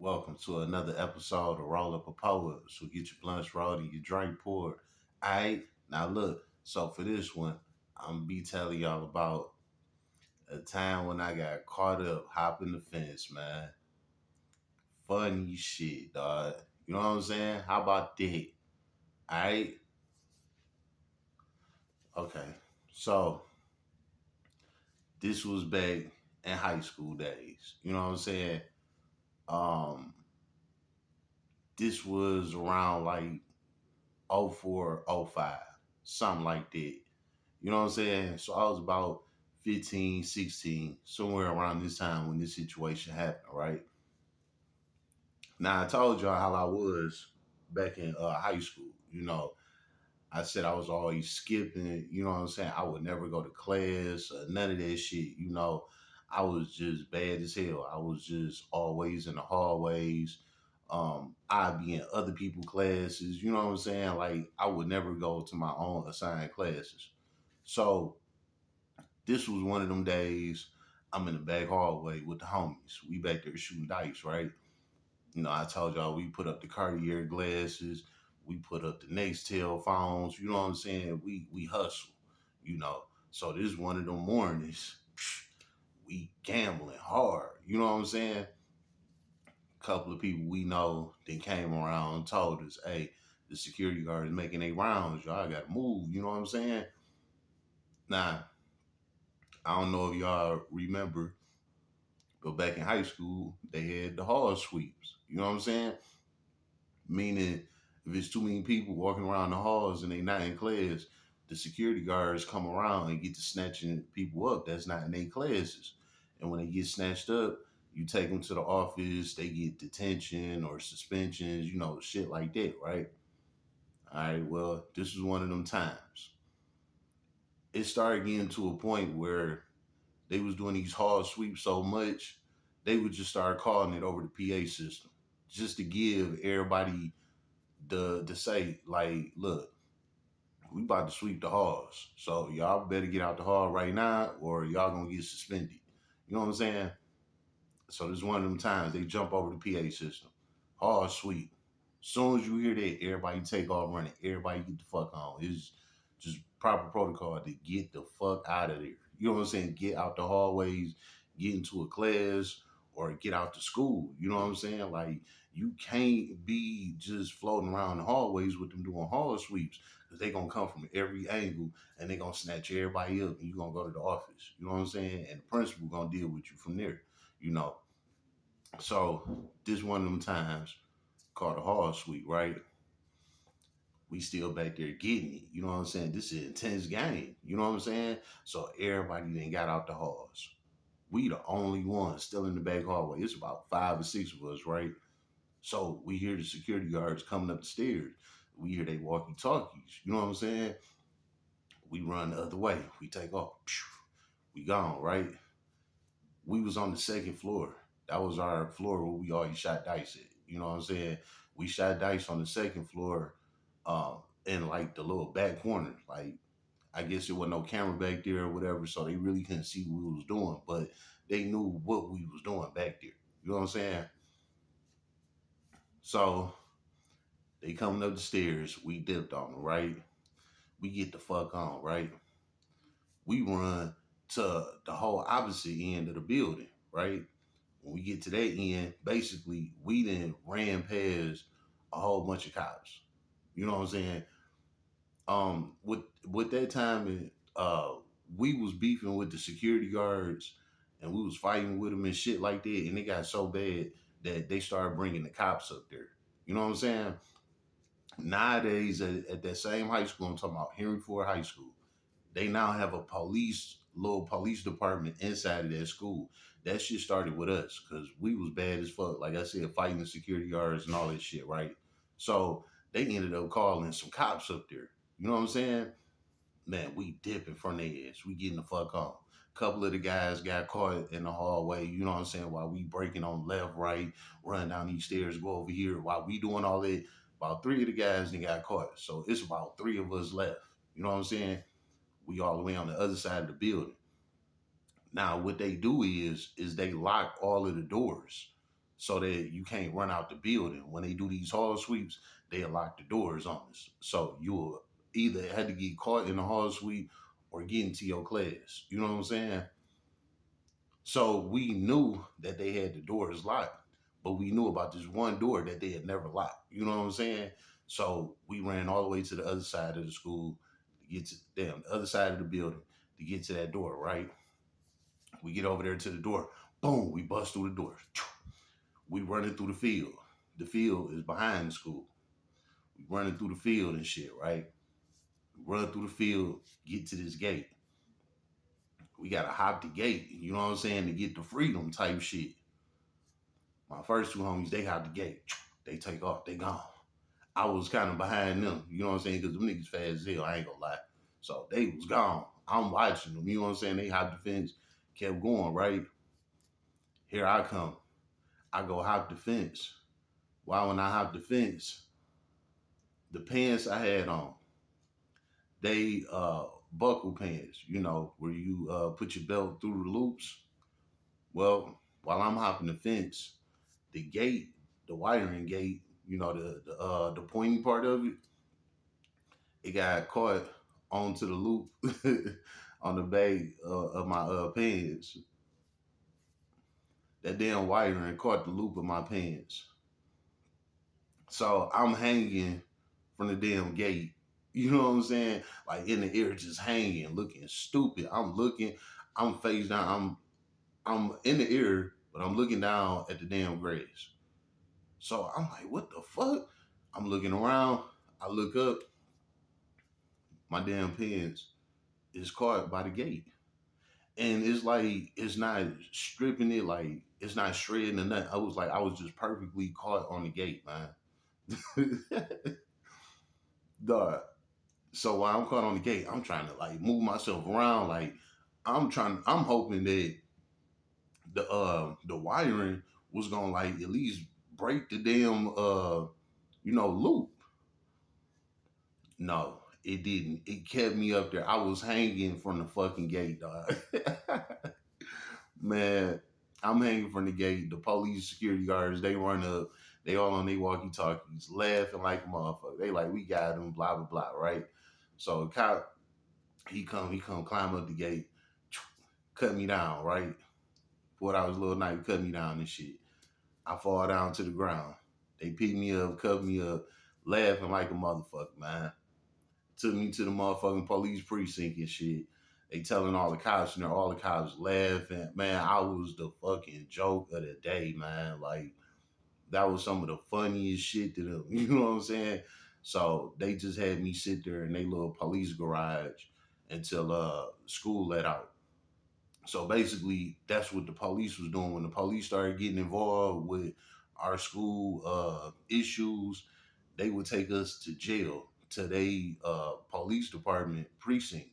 Welcome to another episode of Roll Up a Poet. So get your blunts rolled and your drink poured. Alright, now look, so for this one, I'm gonna be telling y'all about a time when I got caught up hopping the fence, man. Funny shit, dog. You know what I'm saying? How about that? Alright? Okay. So this was back in high school days. You know what I'm saying? Um, this was around like '04, '05, something like that. You know what I'm saying? So I was about 15, 16, somewhere around this time when this situation happened, right? Now I told y'all how I was back in high school. I said I was always skipping, you know what I'm saying? I would never go to class or none of that shit. I was just bad as hell. I was just always in the hallways. I'd be in other people's classes, you know what I'm saying? Like I would never go to my own assigned classes. So this was one of them days. I'm in the back hallway with the homies. We back there shooting dice, right? I told y'all we put up the Cartier glasses, we put up the Nextel phones. You know what I'm saying? We hustle, you know. So this one of them mornings, we gambling hard. You know what I'm saying? Couple of people we know then came around and told us, "Hey, the security guard is making their rounds. Y'all got to move." You know what I'm saying? Now I don't know if y'all remember, but back in high school, they had the hall sweeps. You know what I'm saying? Meaning, if it's too many people walking around the halls and they not in class, the security guards come around and get to snatching people up that's not in their classes. And when they get snatched up, you take them to the office, they get detention or suspensions, shit like that, right? All right, well, this was one of them times. It started getting to a point where they was doing these hall sweeps so much, they would just start calling it over the PA system just to give everybody the say, like, look, we about to sweep the halls. So y'all better get out the hall right now or y'all gonna get suspended. You know what I'm saying? So this is one of them times they jump over the PA system. Hall sweep. Soon as you hear that, everybody take off running. Everybody get the fuck on. It's just proper protocol to get the fuck out of there. You know what I'm saying? Get out the hallways, get into a class, or get out to school. You know what I'm saying? Like you can't be just floating around the hallways with them doing hall sweeps because they gonna come from every angle and they gonna snatch everybody up and you gonna go to the office. You know what I'm saying? And the principal gonna deal with you from there. You know. So this one of them times called a hall sweep, right? We still back there getting it. You know what I'm saying? This is an intense game. You know what I'm saying? So everybody then got out the halls. We the only ones still in the back hallway. It's about 5 or 6 of us, right? So we hear the security guards coming up the stairs. We hear they walkie talkies. You know what I'm saying? We run the other way. We take off. We gone, right? We was on the second floor. That was our floor where we always shot dice at. You know what I'm saying? We shot dice on the second floor, in like the little back corner. Like I guess there was no camera back there or whatever, so they really couldn't see what we was doing, but they knew what we was doing back there. You know what I'm saying? So they coming up the stairs. We dipped on them, right? We get the fuck on, right? We run to the whole opposite end of the building, right? When we get to that end, basically we then ran past a whole bunch of cops. You know what I'm saying? With that time, we was beefing with the security guards, and we was fighting with them and shit like that, and it got so bad that they started bringing the cops up there. You know what I'm saying? Nowadays, at that same high school, I'm talking about Henry Ford High School, they now have a little police department inside of that school. That shit started with us because we was bad as fuck. Like I said, fighting the security guards and all that shit, right? So they ended up calling some cops up there. You know what I'm saying? Man, we dip in front of their ass. We getting the fuck on. Couple of the guys got caught in the hallway, you know what I'm saying, while we breaking on left, right, run down these stairs, go over here. While we doing all that, about three of the guys then got caught. So it's about three of us left. You know what I'm saying? We all the way on the other side of the building. Now, what they do is they lock all of the doors. so that you can't run out the building. When they do these hall sweeps, they lock the doors on us. So you'll either had to get caught in the hall sweep or get into your class. You know what I'm saying? So we knew that they had the doors locked, but we knew about this one door that they had never locked. You know what I'm saying? So we ran all the way to the other side of the school to get to the other side of the building to get to that door, right? We get over there to the door. Boom, we bust through the door. We running through the field. The field is behind the school. We running through the field and shit, right? We run through the field, get to this gate. We gotta hop the gate, you know what I'm saying, to get the freedom type shit. My first two homies, they hop the gate. They take off, they gone. I was kind of behind them, you know what I'm saying, because them niggas fast as hell, I ain't gonna lie. So they was gone. I'm watching them, you know what I'm saying? They hopped the fence, kept going, right? Here I come. I go hop the fence. Why when I hop the fence, the pants I had on, they buckle pants, you know, where you put your belt through the loops. Well, while I'm hopping the fence, the gate, the wiring gate, you know, the pointy part of it, it got caught onto the loop on the back of my pants. That damn wiring caught the loop of my pants. So I'm hanging from the damn gate. You know what I'm saying? Like in the air, just hanging, looking stupid. I'm looking, I'm face down, I'm in the air, but I'm looking down at the damn grass. So I'm like, what the fuck? I'm looking around. I look up, my damn pants is caught by the gate. And it's like, it's not stripping it, like, it's not shredding or nothing. I was just perfectly caught on the gate, man. Dog. So while I'm caught on the gate, I'm trying to like move myself around. Like, I'm hoping that the wiring was gonna like at least break the damn loop. No, it didn't. It kept me up there. I was hanging from the fucking gate, dog. Man, I'm hanging from the gate. The police, security guards, they run up. They all on their walkie talkies, laughing like a motherfucker. They like, we got him, blah blah blah, right? So the cop, he come climb up the gate, cut me down, right? Before I was a little night, cut me down and shit. I fall down to the ground. They pick me up, cut me up, laughing like a motherfucker, man. Took me to the motherfucking police precinct and shit. They telling all the cops, and all the cops laughing. Man, I was the fucking joke of the day, man. Like, that was some of the funniest shit to them. You know what I'm saying? So they just had me sit there in their little police garage until school let out. So basically, that's what the police was doing. When the police started getting involved with our school issues, they would take us to jail, to the police department precinct,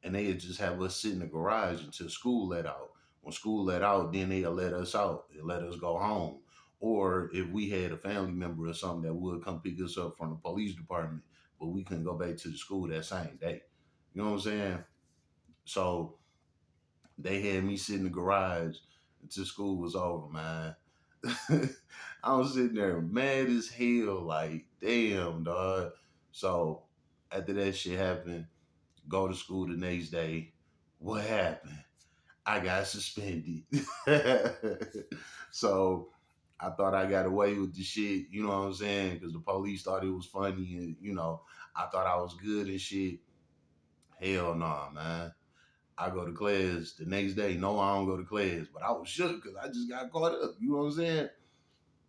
and they'd just have us sit in the garage until school let out. When school let out, then they'd let us out and let us go home. Or if we had a family member or something that would come pick us up from the police department, but we couldn't go back to the school that same day. You know what I'm saying? So they had me sit in the garage until school was over, man. I was sitting there mad as hell, like, damn, dog. So after that shit happened, go to school the next day. What happened? I got suspended. So I thought I got away with the shit, you know what I'm saying? Because the police thought it was funny and, I thought I was good and shit. Hell no, nah, man. I go to class the next day. No, I don't go to class, but I was shook because I just got caught up. You know what I'm saying?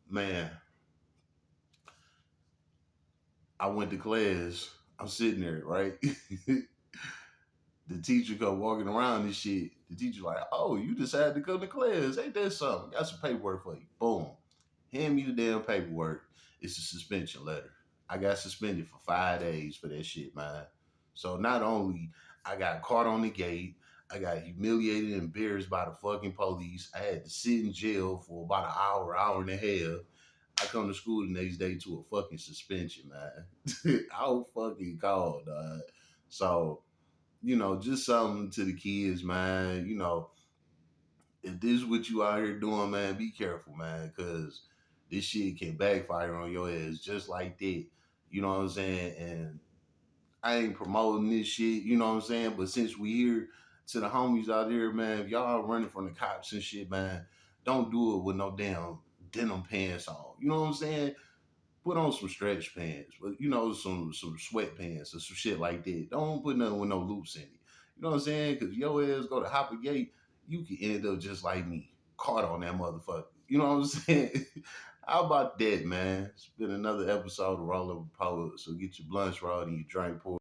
Man, I went to class. I'm sitting there, right? The teacher come walking around and shit. The teacher like, oh, you decided to come to class. Ain't that something? Got some paperwork for you. Boom. Hand me the damn paperwork. It's a suspension letter. I got suspended for 5 days for that shit, man. So not only I got caught on the gate, I got humiliated and embarrassed by the fucking police. I had to sit in jail for about an hour, hour and a half. I come to school the next day to a fucking suspension, man. I was fucking called, dog. So, just something to the kids, man. if this is what you out here doing, man, be careful, man, because this shit can backfire on your ass just like that. You know what I'm saying? And I ain't promoting this shit, you know what I'm saying? But since we here to the homies out there, man, if y'all running from the cops and shit, man, don't do it with no damn denim pants on. You know what I'm saying? Put on some stretch pants, but some sweatpants or some shit like that. Don't put nothing with no loops in it. You know what I'm saying? Because your ass go to Hopper Gate, you can end up just like me, caught on that motherfucker. You know what I'm saying? How about that, man? It's been another episode of Roll Up Report. So get your blunts rolled and your drink poured.